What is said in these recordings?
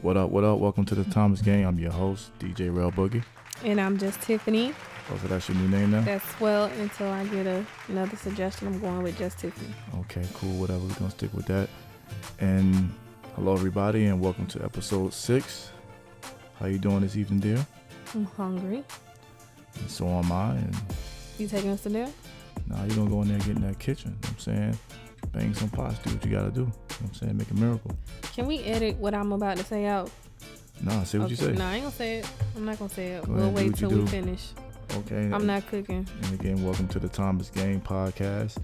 What up, what up? Welcome to the Thomas Gang. I'm your host, DJ Rell Boogie. And I'm just Tiffany. Oh, so that's your new name now? That's well until I get another suggestion. I'm going with just Tiffany. Okay, cool. Whatever. We're going to stick with that. And hello, everybody, and welcome to episode 6. How you doing this evening, dear? I'm hungry. And so am I. And You taking us to dinner? now you're going to go in there and get in that kitchen. You know what I'm saying? Bang some pots. Do what you got to do. You know what I'm saying? Make a miracle. Can we edit what I'm about to say out? Nah, say what you say. No, I ain't going to say it. I'm not going to say it. Go We'll ahead, wait till we finish. Okay. I'm not cooking. And again, welcome to the Thomas Gang podcast.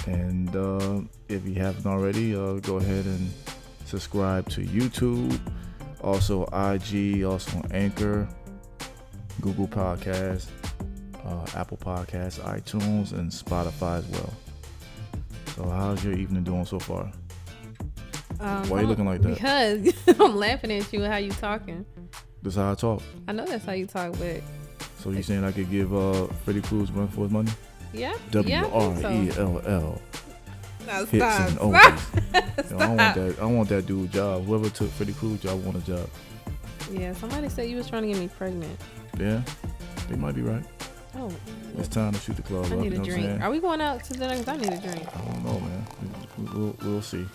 And if you haven't already, go ahead and subscribe to YouTube, also IG, also Anchor, Google Podcasts, Apple Podcasts, iTunes, and Spotify as well. So how's your evening doing so far? Why are you looking like that? Because I'm laughing at you and how you talking. That's how I talk. I know that's how you talk, but So you saying I could give Freddie Cruz run for his money? yeah. WRELL. No, Hits stop. and oldies. Yo, I want that dude job. Whoever took Freddie Cruz job want a job. Yeah, somebody said you was trying to get me pregnant. Yeah, they might be right. Oh, It's time to shoot the club I up. need You know a what I'm drink. saying? Are we going out to dinner? 'Cause I need a drink. I don't know, man. We'll see.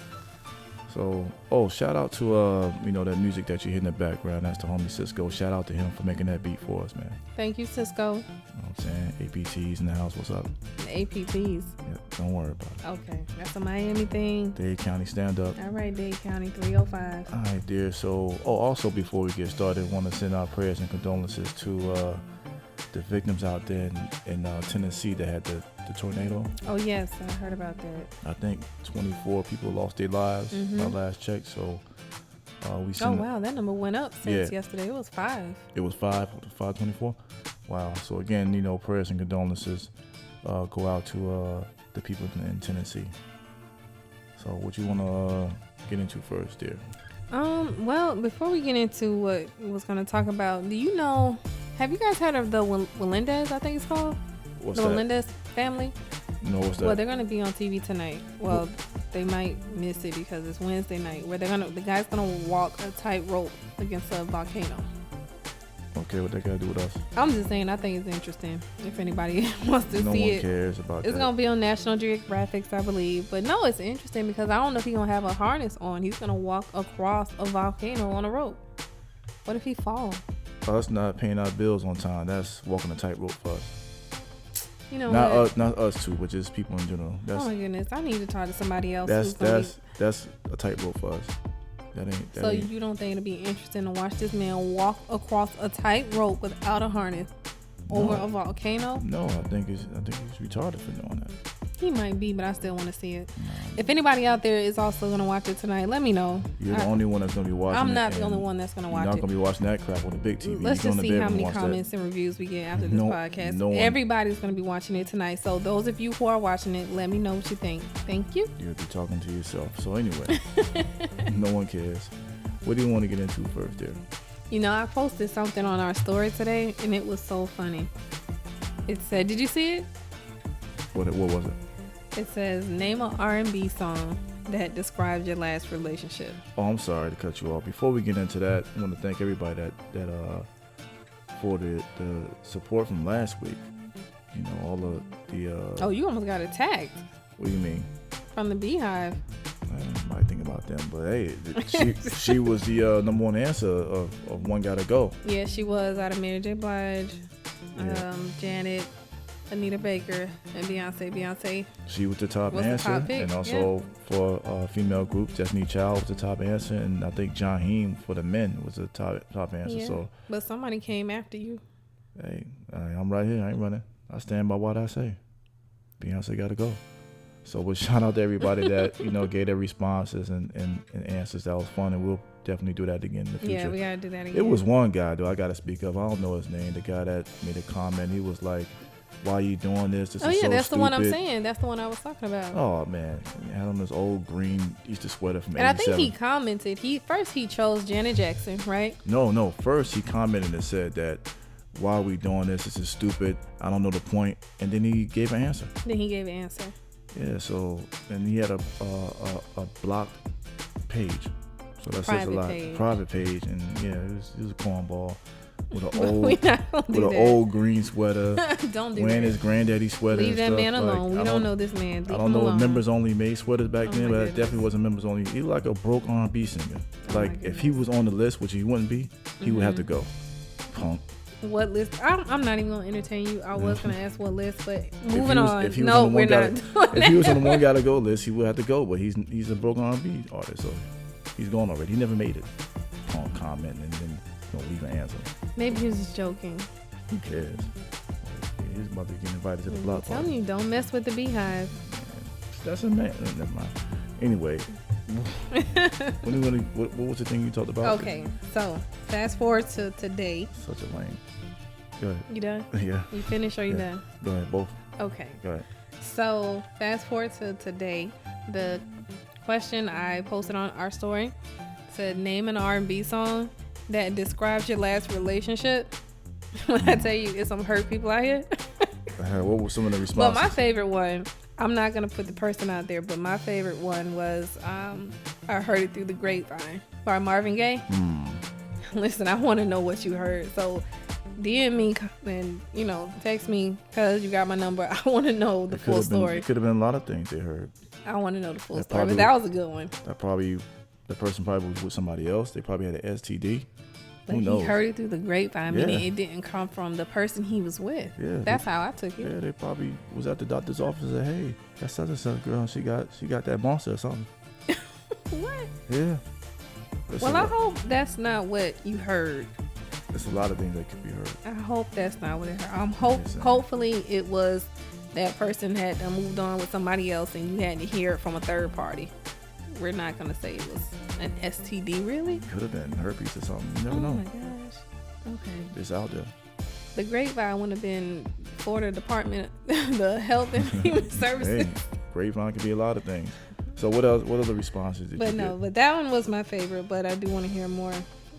So, shout out to that music that you hear in the background. That's the homie Cisco. Shout out to him for making that beat for us, man. Thank you, Cisco. You know what I'm saying? APTs in the house. What's up? APTs. Yeah, don't worry about it. Okay, that's a Miami thing. Dade County stand up. All right, Dade County 305. All right, dear. So, also before we get started, want to send our prayers and condolences to the victims out there in Tennessee that had the tornado. Oh yes, I heard about that. I think 24 people lost their lives. My last check. So we sent. Oh wow, that number went up since yesterday. It was 5. It was 524. Wow. So again, prayers and condolences go out to the people in Tennessee. So what you want to get into first, dear? Well, before we get into what we was gonna talk about, do you know? Have you guys heard of the Melendez? I think it's called What's the that? Melendez family. No, what's that? Well, they're gonna be on TV tonight. Well, they might miss it because it's Wednesday night. Where the guy's gonna walk a tightrope against a volcano. Okay, what that got to do with us? I'm just saying, I think it's interesting. If anybody wants to No see one it, cares about it's that. gonna be on National Geographic, I believe. But no, it's interesting because I don't know if he's gonna have a harness on. He's gonna walk across a volcano on a rope. What if he falls? Us not paying our bills on time, that's walking a tightrope for us. You know Not what? not us too, but just people in general. Oh my goodness, I need to talk to somebody else. That's a tightrope for us. That ain't. You don't think it'll be interesting to watch this man walk across a tightrope without a harness over a volcano? No, I think he's retarded for doing that. He might be, but I still want to see it. If anybody out there is also going to watch it tonight, let me know. You're the only one that's going to be watching it. I'm not the only one that's going to watch it. You're not going to be watching that crap on the big TV. Let's just see how many comments and reviews we get after this podcast. Everybody's going to be watching it tonight. So those of you who are watching it, let me know what you think. Thank you. You'll be talking to yourself. So anyway, no one cares. What do you want to get into first there? I posted something on our story today, and it was so funny. It said, did you see it? What was it? It says, name an R&B song that describes your last relationship. Oh, I'm sorry to cut you off. Before we get into that, I want to thank everybody that for the support from last week. All of the... Oh, you almost got attacked. What do you mean? From the Beehive. I might think about them, but hey, she was the number one answer of One Gotta Go. Yeah, she was out of Mary J. Blige, Janet, Anita Baker, and Beyonce. She was the top was answer, the top pick, and also for female group, Destiny Child was the top answer, and I think John Heem for the men was the top answer. Yeah, so, but somebody came after you. Hey, I'm right here. I ain't running. I stand by what I say. Beyonce gotta go. So, we'll shout out to everybody that gave their responses and answers. That was fun, and we'll definitely do that again in the future. Yeah, we gotta do that again. It was one guy though I gotta speak of. I don't know his name. The guy that made a comment. He was like, "Why are you doing this? This is so that's stupid." The one I'm saying. That's the one I was talking about. Oh man, he had on this old green Easter sweater from And 87. I think he commented. He chose Janet Jackson, right? No. First he commented and said that, "Why are we doing this? This is stupid. I don't know the point." And then he gave an answer. Yeah. So and he had a blocked page. So that says a lot. Private page, and yeah, it was a cornball with an old green sweater. Don't do wearing that. his granddaddy sweater. Leave that stuff. man alone. Like, we don't know this man. I don't know if members only made sweaters back then, but it definitely wasn't members only. He was like a broke R&B singer. Like if he was on the list, which he wouldn't be, he would have to go. Punk. What list? I'm not even gonna entertain you. I was gonna ask what list, but moving on. If he was on the one gotta go list, he would have to go. But he's a broke R&B artist, so he's gone already. He never made it. Punk comment and then don't leave an answer. Maybe he was just joking. Who cares? His mother getting invited to the block party. I'm telling you, don't mess with the beehive. That's a man. Never mind. Anyway, what was the thing you talked about? Okay, so fast forward to today. Such a lame. Go ahead. You done? Yeah. You finished or you done? Go ahead, both. Okay. Go ahead. So fast forward to today. The question I posted on our story said, name an R&B song that describes your last relationship. When I tell you it's some hurt people out here. What were some of the responses? Well, my favorite one, I'm not going to put the person out there, but my favorite one was I Heard It Through the Grapevine by Marvin Gaye. Listen, I want to know what you heard. So DM me and, text me because you got my number. I want to know the full story. It could have been a lot of things they heard. I want to know the full story, but that was a good one. The person probably was with somebody else. They probably had an STD. But Who knows? He heard it through the grapevine, meaning it didn't come from the person he was with. Yeah, that's how I took it. Yeah, they probably was at the doctor's office and said, hey, that such and such girl, she got that monster or something. What? Yeah. Well, I hope that's not what you heard. There's a lot of things that could be heard. I hope that's not what it heard. Hopefully it was that person had moved on with somebody else and you had to hear it from a third party. We're not going to say it was an STD, really? Could have been herpes or something. You never know. Oh my gosh. Okay. It's out there. The grapevine would have been Florida Department, the Health and Human Services. Hey, grapevine could be a lot of things. So what else? What other responses did you get? But that one was my favorite, but I do want to hear more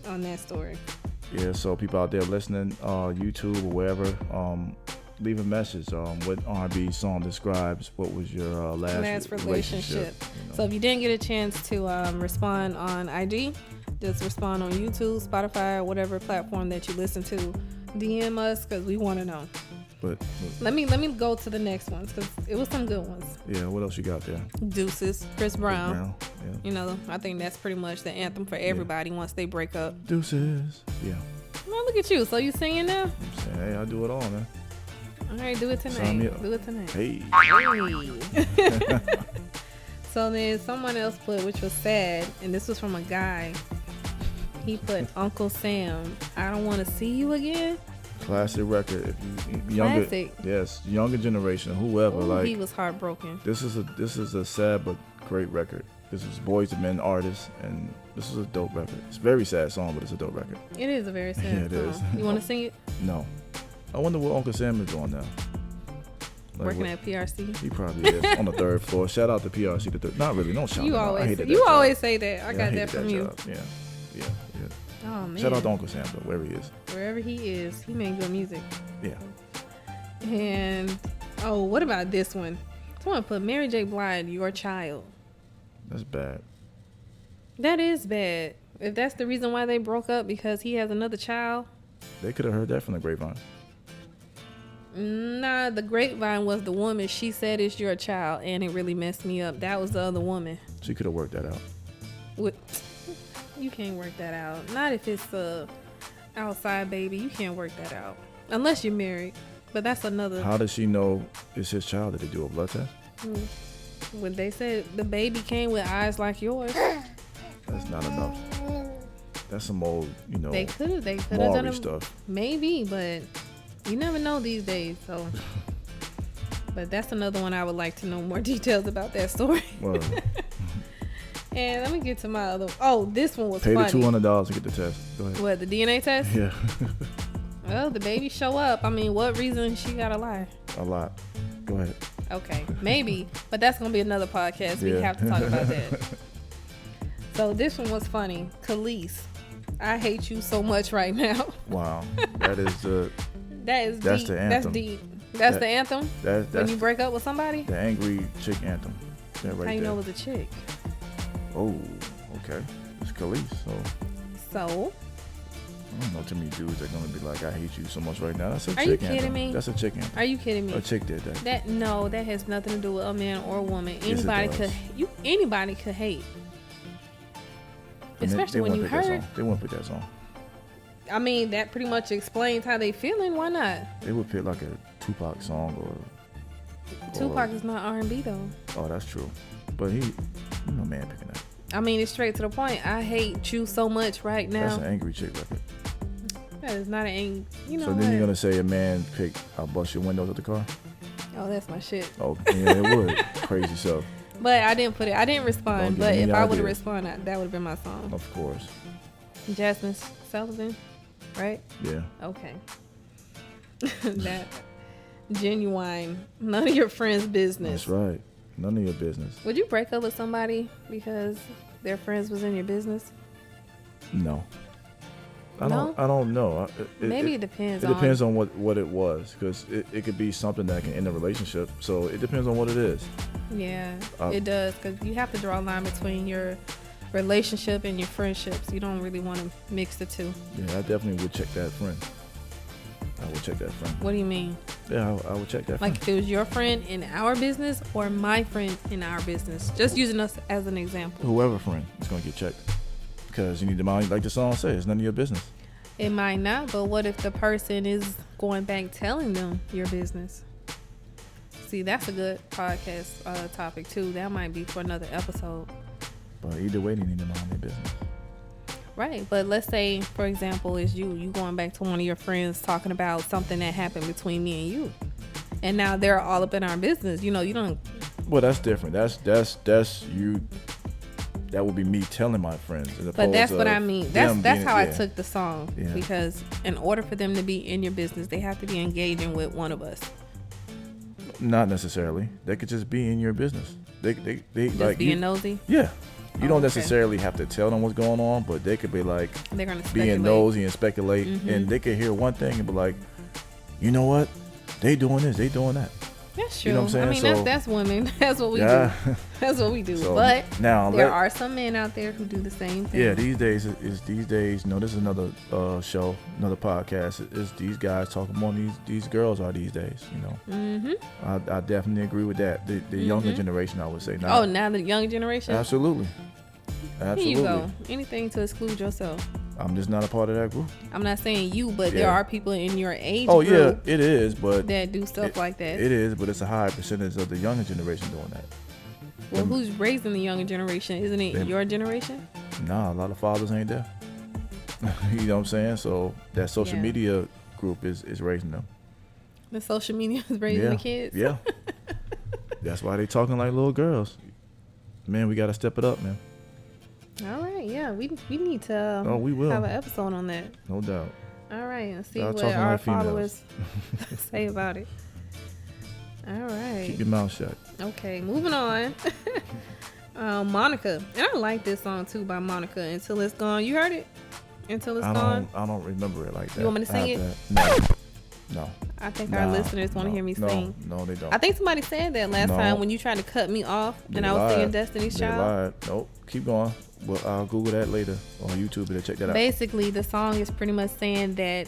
on that story. Yeah, so people out there listening, YouTube or wherever, leave a message. What R&B song describes what was your last relationship? So if you didn't get a chance to respond on IG, just respond on YouTube, Spotify, or whatever platform that you listen to. DM us because we want to know. But let me go to the next ones because it was some good ones. Yeah, what else you got there? Deuces, Chris Brown. Yeah. I think that's pretty much the anthem for everybody once they break up. Deuces. Yeah. Well, look at you. So you singing now? I'm saying, hey, I do it all, man. All right, do it tonight. Do it tonight. Hey. So then someone else put, which was sad, and this was from a guy. He put Uncle Sam, I Don't Want to See You Again. Classic record. Younger generation, whoever. He was heartbroken. This is a sad but great record. This is Boys to Men artists, and this is a dope record. It's a very sad song, but it's a dope record. It is a very sad song. It is. You want to sing it? No. I wonder what Uncle Sam is doing now. Working at PRC? He probably is on the third floor. Shout out to PRC. Not really. Don't shout out. I hate that. You always say that. I got that from you. Yeah. Oh, man. Shout out to Uncle Sam, though, wherever he is. Wherever he is, he made good music. Yeah. And, what about this one? Someone put Mary J. Blige, Your Child. That's bad. That is bad. If that's the reason why they broke up, because he has another child. They could have heard that from the grapevine. Nah, the grapevine was the woman. She said it's your child, and it really messed me up. That was the other woman. She could have worked that out. You can't work that out. Not if it's a outside baby. You can't work that out unless you're married. But that's another. How does she know it's his child? Did they do a blood test? When they said the baby came with eyes like yours. That's not enough. That's some old, They could have done stuff. Maybe, but you never know these days. So, but that's another one I would like to know more details about that story. Well. And let me get to my other. This one was funny. Pay the $200 to get the test. Go ahead. What, the DNA test? Yeah. Well, the baby show up. I mean, what reason she gotta lie? A lot. Go ahead. Okay, maybe, but that's gonna be another podcast. We have to talk about that. So this one was funny. Khalees, I hate you so much right now. Wow, that is the. That's deep. The anthem. That's deep. That's the anthem. That's when you break up with somebody. The angry chick anthem. That right How you there. know it was a chick? Oh, okay. That's Khalees. So. I don't know too many dudes that are gonna be like, I hate you so much right now. That's a chick. Are you kidding me? That's a chick. Are you kidding me? A chick did that. That has nothing to do with a man or a woman. Yes, Anybody could hate. Especially when you hurt. They wouldn't put that song. I mean, that pretty much explains how they feeling. Why not? They would pick like a Tupac song or Tupac is not R&B though. Oh, that's true. But man picking that. I mean, it's straight to the point. I hate you so much right now. That's an angry chick record. That is not an angry. So then you're gonna say a man picked "I'll bust your windows of the car"? Oh, that's my shit. Oh, yeah, it would. Crazy stuff. But I didn't put it. I didn't respond. But if I would have responded, that would have been my song. Of course. Jasmine Sullivan, right? Yeah. Okay. That genuine. None of your friends' business. That's right. None of your business. Would you break up with somebody because their friends was in your business? No. I don't know. Maybe it depends. It depends on what it was, because it could be something that can end a relationship. So it depends on what it is. Yeah, it does, because you have to draw a line between your relationship and your friendships. You don't really want to mix the two. Yeah, I definitely would check that friend. I would check that friend. What do you mean? Yeah, I would check that friend. Like if it was your friend in our business or my friend in our business. Just using us as an example. Whoever friend is going to get checked. Because you need to mind, like the song says, it's none of your business. It might not, but what if the person is going back telling them your business? See, that's a good podcast topic too. That might be for another episode. But either way, they need to mind their business. Right, but let's say, for example, it's you going back to one of your friends talking about something that happened between me and you, and now they're all up in our business. You don't. Well, that's different. That's you. That would be me telling my friends. But that's what I mean. That's how I took the song. Yeah. Because in order for them to be in your business, they have to be engaging with one of us. Not necessarily. They could just be in your business. They just like being nosy. Yeah. You don't necessarily have to tell them what's going on, but they could be like they're gonna being nosy and speculate, and they could hear one thing and be like, you know what? They doing this, they doing that. That's true. You know what I'm saying? I mean, that's women. That's what we do. That's what we do. So but now there are some men out there who do the same thing. Yeah, these days, this is another show, another podcast. It's these guys talking more than these girls are these days. I definitely agree with that. The younger generation, I would say. Now the younger generation. Absolutely. Here you go. Anything to exclude yourself. I'm just not a part of that group. I'm not saying you, but there are people in your age group. Yeah, it is, but that do stuff like that. It is, but it's a high percentage of the younger generation doing that. Well, who's raising the younger generation? Isn't it your generation? Nah, a lot of fathers ain't there. You know what I'm saying? So that social media group is raising them. The social media is raising the kids? Yeah. That's why they talking like little girls. Man, we got to step it up, man. All right, yeah, we need to we will have an episode on that. No doubt. All right, and see what our followers say about it. All right. Keep your mouth shut. Okay, moving on. Monica. And I like this song too by Monica, Until It's Gone. You heard it? Until It's Gone? I don't remember it like that. You want me to sing it? No. I think our listeners want to hear me sing. No, they don't. I think somebody said that last time when you tried to cut me off and I was singing Destiny's Child. They lied. Nope. Keep going. Well, I'll Google that later on YouTube and check that out. Basically, the song is pretty much saying that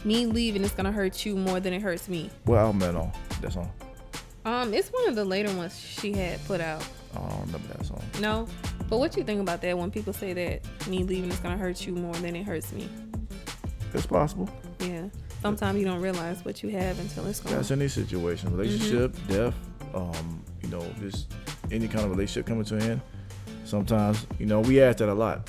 me leaving is going to hurt you more than it hurts me. What album that on? That song? It's one of the later ones she had put out. I don't remember that song. No? But what you think about that when people say that me leaving is going to hurt you more than it hurts me? It's possible. Yeah. Sometimes you don't realize what you have until it's gone. That's any situation. Relationship, death, just any kind of relationship coming to an end. Sometimes, we ask that a lot.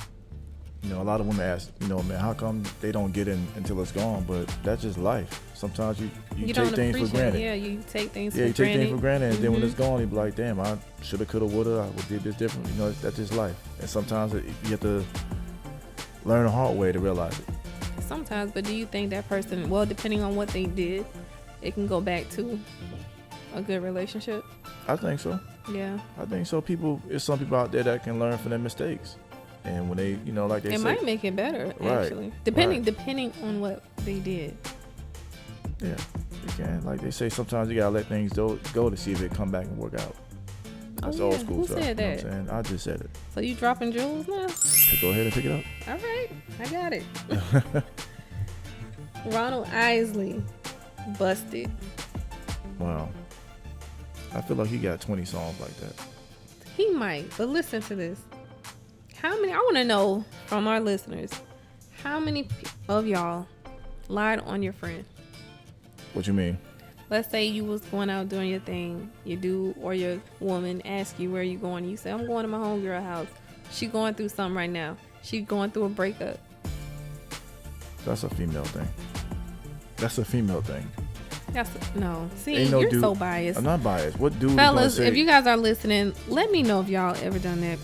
A lot of women ask, man, how come they don't get in until it's gone? But that's just life. Sometimes you take things for granted. Yeah, you take things for granted. Yeah, you take things for granted, and then when it's gone, you be like, damn, I shoulda, coulda, woulda, I did this different. That's just life. And sometimes you have to learn the hard way to realize it. Sometimes, but do you think that person, well, depending on what they did, it can go back to a good relationship? I think so. Yeah. I think so. There's some people out there that can learn from their mistakes. And when they, like they say. It might make it better, actually. Depending on what they did. Yeah, you can. Like they say, sometimes you got to let things go to see if it come back and work out. That's old school Who stuff. said You know that? what I'm saying? I just said it. So you dropping jewels now? Go ahead and pick it up. All right, I got it. Ronald Isley, Busted. Wow. I feel like he got 20 songs like that. He might, but listen to this. How many? I want to know from our listeners, how many of y'all lied on your friend? What you mean? Let's say you was going out doing your thing. Your dude or your woman ask you where you going. You say, I'm going to my homegirl house. She going through something right now. She going through a breakup. That's a female thing. That's a female thing. No. See, Ain't no you're dude, so biased. I'm not biased. What dude Fellas, is gonna say, if you guys are listening, let me know if y'all ever done that.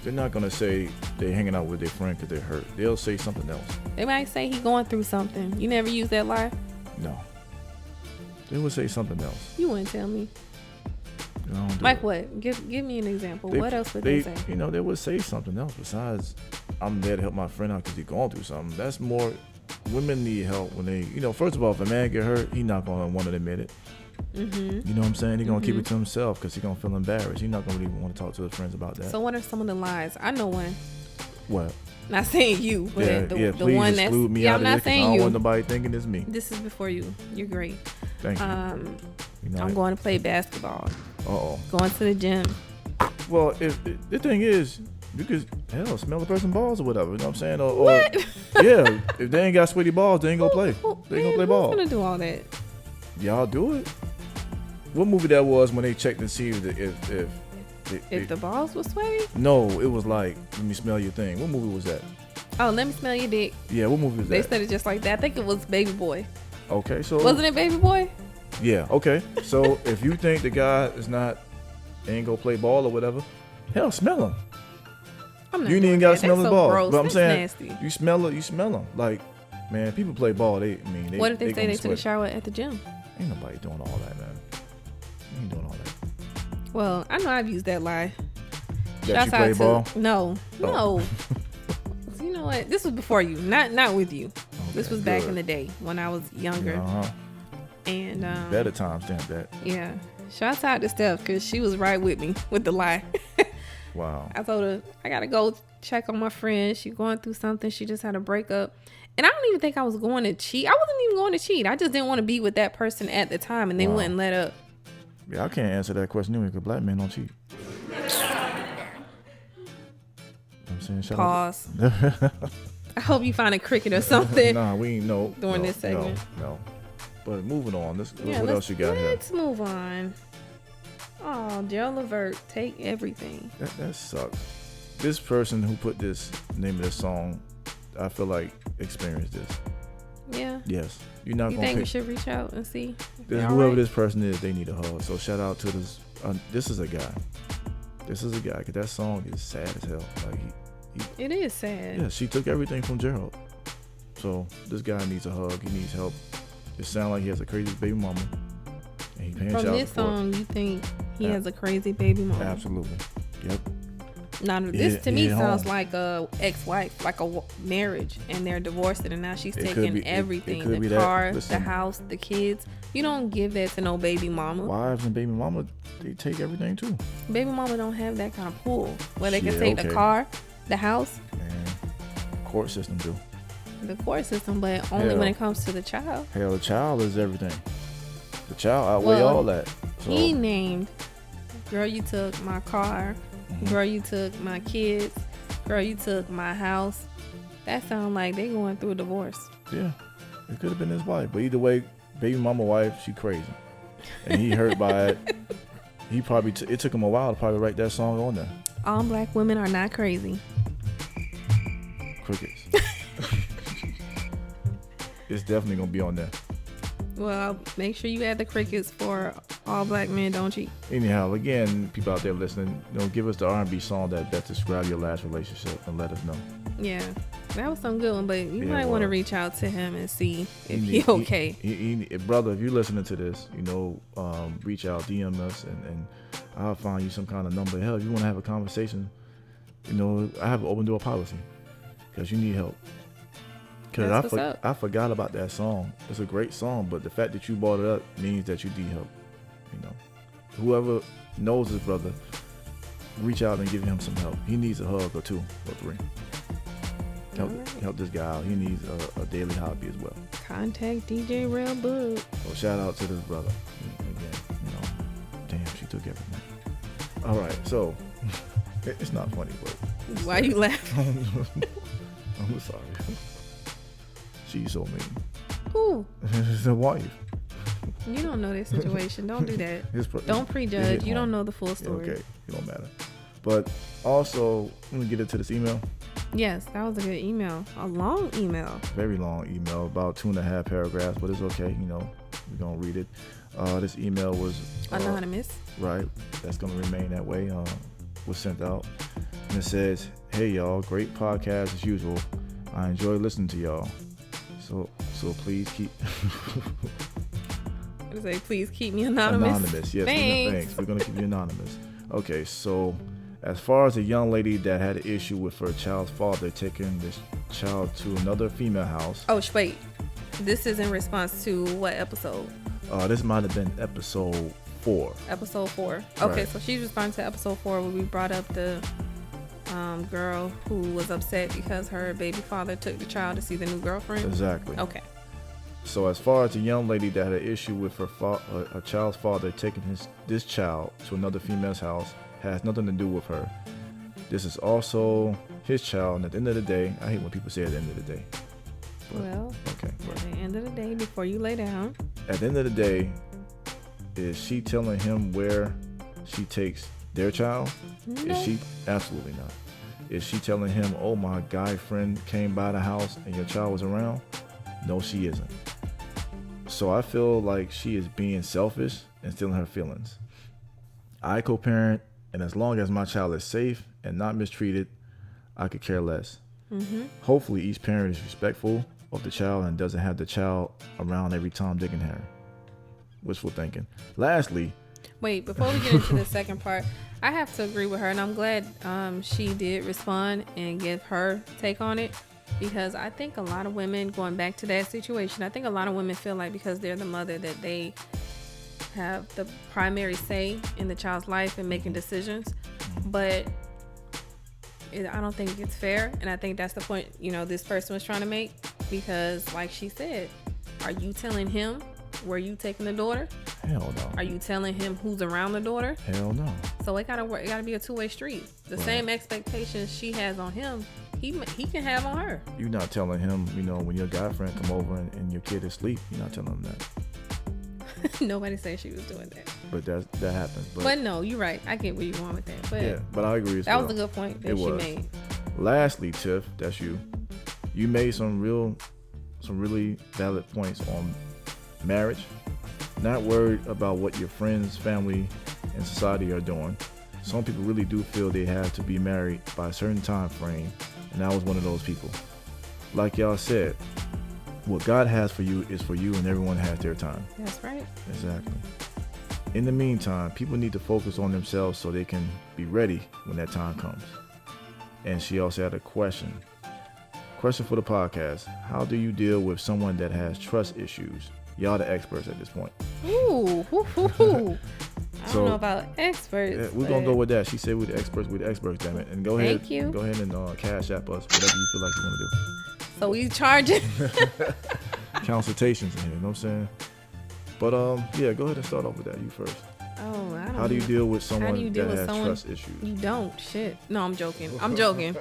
they're not gonna say they hanging out with their friend because they're hurt. They'll say something else. They might say he going through something. You never use that lie? No. They would say something else. You wouldn't tell me. Like what? Give me an example. What else would they say? You know, they would say something else besides, I'm there to help my friend out because he's going through something. That's more, women need help when they, you know, first of all, if a man get hurt, he not going to want to admit it. Mm-hmm. You know what I'm saying? He going to keep it to himself because he going to feel embarrassed. He not going to really want to talk to his friends about that. So what are some of the lies? I know one. What? Not saying you, but the please one that's, exclude me out I'm of not this, saying I don't you. want nobody thinking it's me. This is before you. You're great. Thank you. You know, I'm going to play basketball. Uh-oh. Going to the gym. Well, if the thing is, you could, smell the person's balls or whatever. You know what I'm saying? Or What? yeah, if they ain't got sweaty balls, they ain't gonna play. They ain't gonna play ball. Who's gonna do all that? Y'all do it. What movie that was when they checked and see If the balls were sweaty? No, it was like, let me smell your thing. What movie was that? Oh, let me smell your dick. Yeah, what movie was They that? said it just like that. I think it was Baby Boy. Okay, so Wasn't it Baby Boy? yeah, okay. So if you think the guy is not ain't gonna play ball or whatever, hell, smell him. I'm not You ain't doing even gotta that. smell That's his so ball. gross. But I'm That's saying, nasty. you smell them. Like, man, people play ball. They What if they say gonna they took a sweat. shower at the gym? Ain't nobody doing all that, man. Ain't doing all that. Well, I know I've used that lie. That you play ball? No. Oh. You know what? This was before you, not with you. Okay, This was back good. in the day when I was younger. Uh-huh. And Better timestamp that. yeah. Shouts out to Steph because she was right with me with the lie. Wow. I told her I gotta go check on my friend. She going through something. She just had a breakup. And I don't even think I was going to cheat. I wasn't even going to cheat. I just didn't want to be with that person at the time, and they Wow. wouldn't let up. Yeah, I can't answer that question anyway because black men don't cheat. I'm saying, shut Pause. up. I hope you find a cricket or something. Nah, we ain't no During no, this segment. No. But moving on. Yeah, What else you got here? Let's move on. Oh, Gerald Levert, Take Everything. That sucks. This person who put this name of this song, I feel like experienced this. Yeah. Yes. You're not You gonna think we pick should reach out and see? whoever this person is. They need a hug. So shout out to this. This is a guy. This is a guy. Cause that song is sad as hell. Like It is sad. yeah, she took everything from Gerald. So this guy needs a hug. He needs help. It sounds like he has a crazy baby mama. And he paying From child this support. song, you think he Yeah. has a crazy baby mama? Absolutely. Yep. Now, this to me hit sounds home. like a ex-wife, like a marriage, and they're divorced, and now she's It could taking be- it everything: could be the that. car, the Listen. house, the kids. You don't give that to no baby mama. Wives and baby mama, they take everything too. Baby mama don't have that kind of pull where they can Shit, take okay. the car, the house, Man, court system do. the court system, but only Hell. when it comes to the child. Hell, the child is everything. The child outweigh Well, all that. So He named, girl, you took my car, Mhm. girl, you took my kids, girl, you took my house. That sound like they going through a divorce. yeah, it could have been his wife, but either way, baby mama wife, she crazy, and he hurt by it. He probably it took him a while to probably write that song on there. All black women are not crazy. Crickets. It's definitely gonna be on there. Well, make sure you add the crickets for All Black Men Don't Cheat. Anyhow, again, people out there listening, give us the R&B song that best describe your last relationship and let us know. Yeah, that was some good one, but you Yeah, might it want to was. reach out to him and see if He- he okay. Brother, if you're listening to this, reach out, DM us, and I'll find you some kind of number. Hell, if you want to have a conversation, I have an open door policy because you need help. Because That's what's up. I forgot about that song. It's a great song, but the fact that you brought it up means that you need help. Whoever knows his brother, reach out and give him some help. He needs a hug or 2 or 3. Help this guy out. He needs a daily hobby as well. Contact DJ Rell Book. So shout out to this brother. Again, damn, she took everything. All right, so it's not funny, but why you laughing? I'm sorry. She's so mean. Who? The wife. You don't know this situation. Don't do that. Don't prejudge. You don't know the full story. Okay, it don't matter. But also, let me get into this email. Yes, that was a good email. A long email. Very long email, about 2.5 paragraphs, but it's okay. We're gonna read it. This email was anonymous. Right. That's gonna remain that way. Was sent out, and it says, "Hey y'all, great podcast as usual. I enjoy listening to y'all. So please keep." I say, please keep me anonymous. Anonymous, yes. Thanks. We're gonna keep you anonymous. Okay, so as far as a young lady that had an issue with her child's father taking this child to another female house. Oh, wait. This is in response to what episode? This might have been episode 4. Episode 4. Okay, right. So she's responding to episode 4 where we brought up the girl who was upset because her baby father took the child to see the new girlfriend. Exactly. Okay. So as far as a young lady that had an issue with her child's father taking this child to another female's house, has nothing to do with her. This is also his child, and at the end of the day, I hate when people say at the end of the day. But, well, okay. At the end of the day, before you lay down. At the end of the day, is she telling him where she takes their child? No. Is she? Absolutely not. Is she telling him, oh, my guy friend came by the house and your child was around? No, she isn't. So I feel like she is being selfish and stealing her feelings. I co-parent, and as long as my child is safe and not mistreated, I could care less. Mm-hmm. Hopefully each parent is respectful of the child and doesn't have the child around every Tom, Dick, and Harry. Wishful thinking. Lastly, wait, before we get into the second part, I have to agree with her, and I'm glad she did respond and give her take on it, because I think a lot of women, going back to that situation, I think a lot of women feel like because they're the mother that they have the primary say in the child's life and making decisions, but I don't think it's fair, and I think that's the point this person was trying to make, because like she said, are you telling him where you taking the daughter? Hell no. Are you telling him who's around the daughter? Hell no. So it gotta work. It gotta be a two-way street. The right. Same expectations she has on him, he can have on her. You're not telling him, when your guy friend come over and your kid is asleep, you're not telling him that. Nobody said she was doing that. But that happens. But no, you're right. I get where you're going with that. But yeah, but I agree as that well. was a good point that she made. Lastly, Tiff, that's you. You made some really valid points on marriage. Not worried about what your friends, family, and society are doing. Some people really do feel they have to be married by a certain time frame, and I was one of those people. Like y'all said, what God has for you is for you, and everyone has their time. That's right. Exactly. In the meantime, people need to focus on themselves so they can be ready when that time comes. And she also had a question. Question for the podcast. How do you deal with someone that has trust issues? Y'all the experts at this point. Ooh. I don't know about experts. Yeah, we're going to go with that. She said we're the experts, damn it. And go ahead. Thank you. Go ahead and cash app us, whatever you feel like you're going to do. So we charging consultations in here, you know what I'm saying? But yeah, go ahead and start off with that. You first. Oh, I don't How do you deal with someone that has someone, trust issues? You don't. Shit. No, I'm joking. Okay.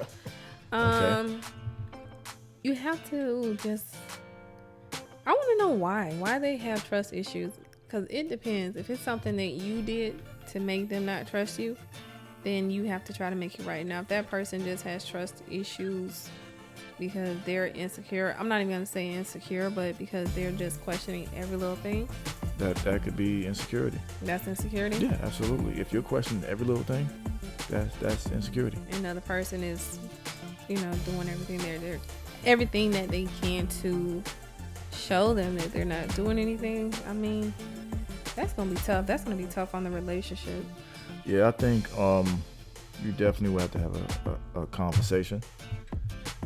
You have to just, I want to know why they have trust issues, because it depends. If it's something that you did to make them not trust you, then you have to try to make it right. Now, if that person just has trust issues because they're insecure, I'm not even going to say insecure, but because they're just questioning every little thing. That could be insecurity. That's insecurity? Yeah, absolutely. If you're questioning every little thing, that's insecurity. Another person is, doing everything that they can to show them that they're not doing anything. I mean, that's going to be tough. That's going to be tough on the relationship. Yeah, I think you definitely will have to have a conversation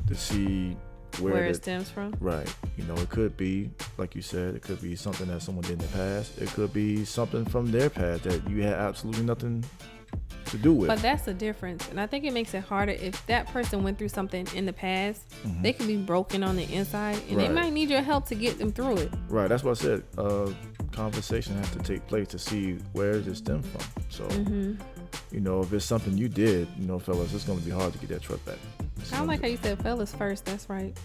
to see where it stems from. Right. It could be like you said, it could be something that someone did in the past. It could be something from their past that you had absolutely nothing to do with. But that's the difference. And I think it makes it harder if that person went through something in the past. They could be broken on the inside, and they might need your help to get them through it. Right. That's what I said. Conversation has to take place to see where does it stem from. So, you know, if it's something you did, you know, fellas, it's going to be hard to get that trust back. I like how you said fellas first. That's right.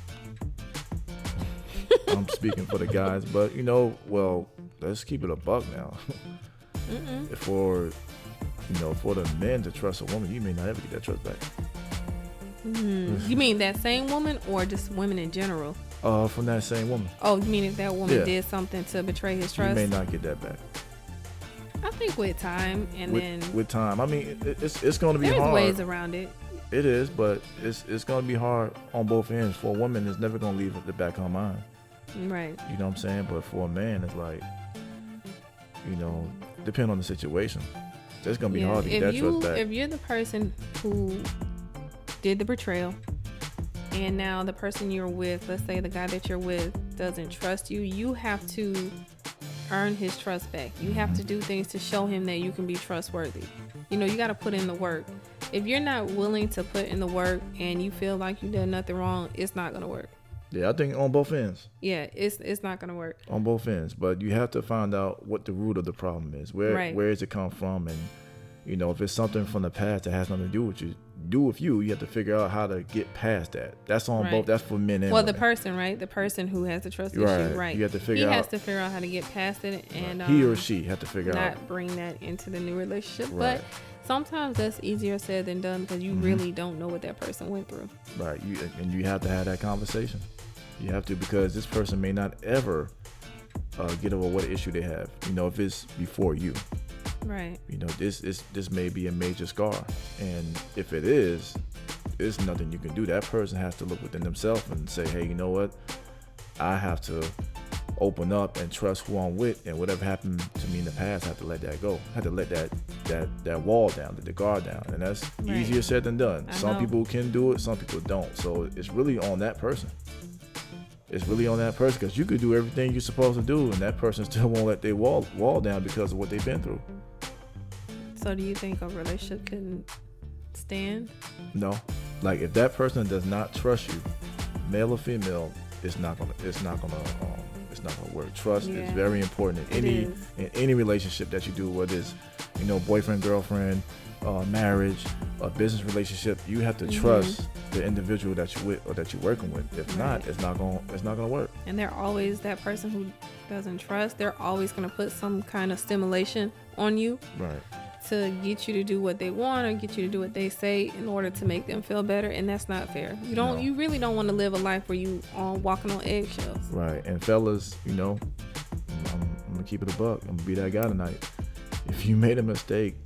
I'm speaking for the guys, but you know, well, let's keep it a buck now. For the men to trust a woman, you may not ever get that trust back. You mean that same woman or just women in general? From that same woman. Oh, you mean if that woman did something to betray his trust? You may not get that back. I think with time with time. I mean, it's going to be hard. There's ways around it. It is, but it's going to be hard on both ends. For a woman, it's never going to leave at the back of her mind. Right. You know what I'm saying? But for a man, it's like, you know, depending on the situation, it's going to be hard to get that trust back. If you're the person who did the betrayal, and now the person you're with, let's say the guy that you're with, doesn't trust you, you have to earn his trust back. You have to do things to show him that you can be trustworthy. You know, you got to put in the work. If you're not willing to put in the work and you feel like you did nothing wrong, it's not going to work. Yeah, I think on both ends. Yeah, it's not going to work. On both ends. But you have to find out what the root of the problem is. Where does it come from? And, you know, if it's something from the past that has nothing to do with you, you have to figure out how to get past that. That's on both. That's for men and women. the person, right? The person who has the trust issue, right? You have to figure out. He has to figure out how to get past it, and he or she have to figure out. Not bring that into the new relationship. Right. But sometimes that's easier said than done because you really don't know what that person went through. Right. You have to have that conversation. You have to, because this person may not ever get over what issue they have. You know, if it's before you. Right. You know, this may be a major scar, and if it is, there's nothing you can do. That person has to look within themselves and say, hey, you know what? I have to open up and trust who I'm with, and whatever happened to me in the past, I have to let that go. I have to let that wall down, the guard down, and that's easier said than done. Some people can do it, some people don't. So it's really on that person. It's really on that person, because you could do everything you're supposed to do, and that person still won't let their wall down because of what they've been through. So do you think a relationship can stand? No. Like, if that person does not trust you, male or female, it's not gonna work. Trust is very important in any relationship that you do, whether it's, you know, boyfriend, girlfriend, marriage, a business relationship. You have to trust the individual that you're with or that you're working with. If not, it's not gonna work. And they're always, that person who doesn't trust, they're always gonna put some kind of stimulation on you, right, to get you to do what they want or get you to do what they say in order to make them feel better, and that's not fair. You really don't want to live a life where you are walking on eggshells. Right. And fellas, you know, I'm gonna keep it a buck. I'm gonna be that guy tonight. If you made a mistake,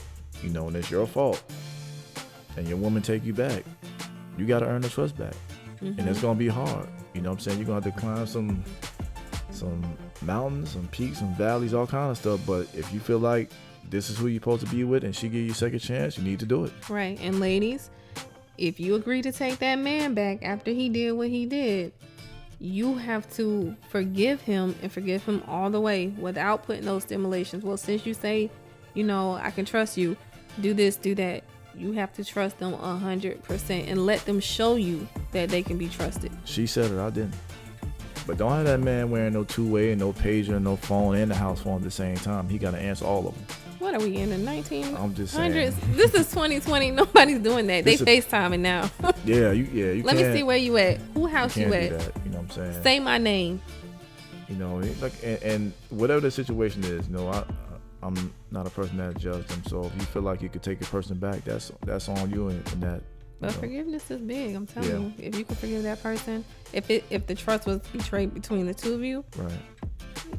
you know, and it's your fault, and your woman take you back, you gotta earn the trust back. And it's gonna be hard. You know what I'm saying? You're gonna have to climb some mountains, some peaks, some valleys, all kind of stuff. But if you feel like this is who you're supposed to be with and she give you a second chance, you need to do it. Right. And ladies, if you agree to take that man back after he did what he did, you have to forgive him, and forgive him all the way without putting those stimulations. Well, since you say, you know, I can trust you, do this, do that, you have to trust them 100% and let them show you that they can be trusted. She said it, I didn't. But don't have that man wearing no two-way and no pager and no phone and the house phone at the same time. He got to answer all of them. What are we in the 1900s? I'm just saying. This is 2020. Nobody's doing that. They FaceTiming now. You Let me see where you at. Who house you at? Do that, you know what I'm saying? Say my name. You know, like, and whatever the situation is, you know, I'm not a person that judges them. So if you feel like you could take a person back, that's on you and that. But forgiveness is big. I'm telling you. If you can forgive that person, if the trust was betrayed between the two of you, right,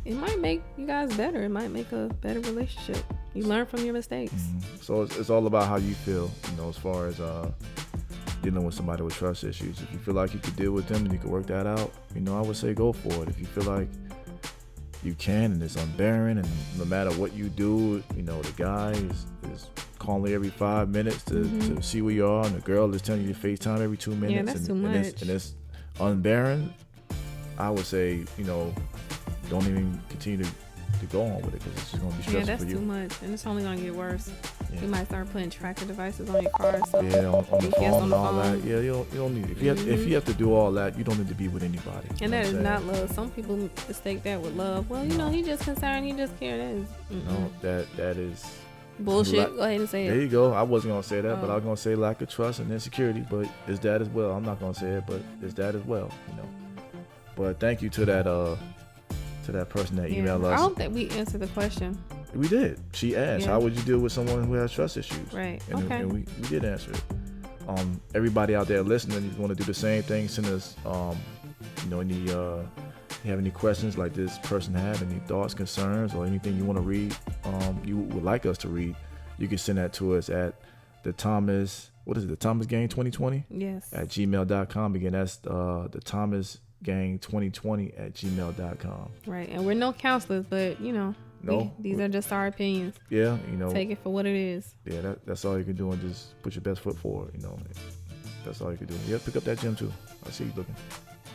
it might make you guys better. It might make a better relationship. You learn from your mistakes. So it's all about how you feel, you know, as far as dealing with somebody with trust issues. If you feel like you could deal with them and you can work that out, you know, I would say go for it. If you feel like you can and it's unbearing, and no matter what you do, you know, the guy is calling every 5 minutes to see where you are, and the girl is telling you to FaceTime every 2 minutes, that's too much. And it's unbearing, I would say, you know, don't even continue to go on with it because it's just going to be stressful Yeah, that's for you. too much, and it's only going to get worse. Yeah. You might start putting tracker devices on your car. So Yeah, on the phone and all phone. that. Yeah, you don't need it. If you have to do all that, you don't need to be with anybody. And that is not love. Some people mistake that with love. Well, you know, he just concerned, he just cared. No, that is bullshit. Go ahead and say it. There you go. I wasn't gonna say that, but I was gonna say lack of trust and insecurity. But it's that as well. I'm not gonna say it, but it's that as well. You know. But thank you to that person that emailed us. I hope that we answered the question. We did. She asked, "How would you deal with someone who has trust issues?" Right. And we did answer it. Everybody out there listening, if you want to do the same thing, send us, you have any questions like this person had, any thoughts, concerns, or anything you want to read, you would like us to read, you can send that to us at the Thomas Gang 2020? Yes. At gmail.com. Again, that's the Thomas Gang 2020 at gmail.com. Right. And we're no counselors, but these are just our opinions. Yeah, take it for what it is. Yeah, that's all you can do, and just put your best foot forward. That's all you can do. Yeah, pick up that gym too. I see you looking.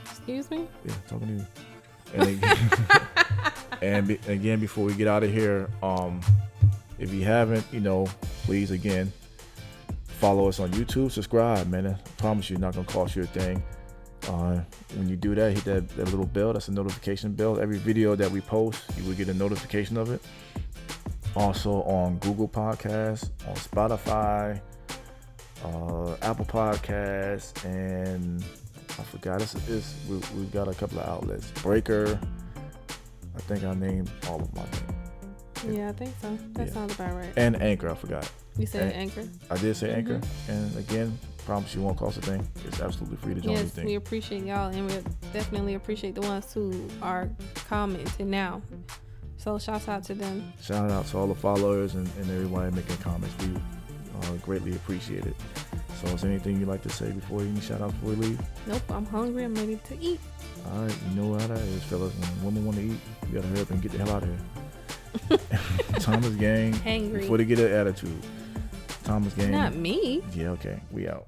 Excuse me? Yeah, talking to you. And again, before we get out of here, if you haven't, please again follow us on YouTube, subscribe, man. I promise you, it's not gonna cost you a thing. When you do that, hit that little bell. That's a notification bell. Every video that we post, you will get a notification of it. Also on Google Podcasts, on Spotify, Apple Podcasts, and I forgot. We've got a couple of outlets. Breaker. I think I named all of my names. Yeah, I think so. That sounds about right. And Anchor, I forgot. You said Anchor? I did say Anchor. And again, promise you won't cost a thing. It's absolutely free to join anything. Yes, we appreciate y'all, and we definitely appreciate the ones who are commenting now. So shout out to them. Shout out to all the followers and everybody making comments. We greatly appreciate it. So is there anything you'd like to say any shout outs before we leave? Nope, I'm hungry. I'm ready to eat. All right, you know how that is, fellas. When women want to eat, you gotta hurry up and get the hell out of here. Thomas Gang. Hangry. Before they get an attitude. Thomas Gang. Not me. Yeah, okay. We out.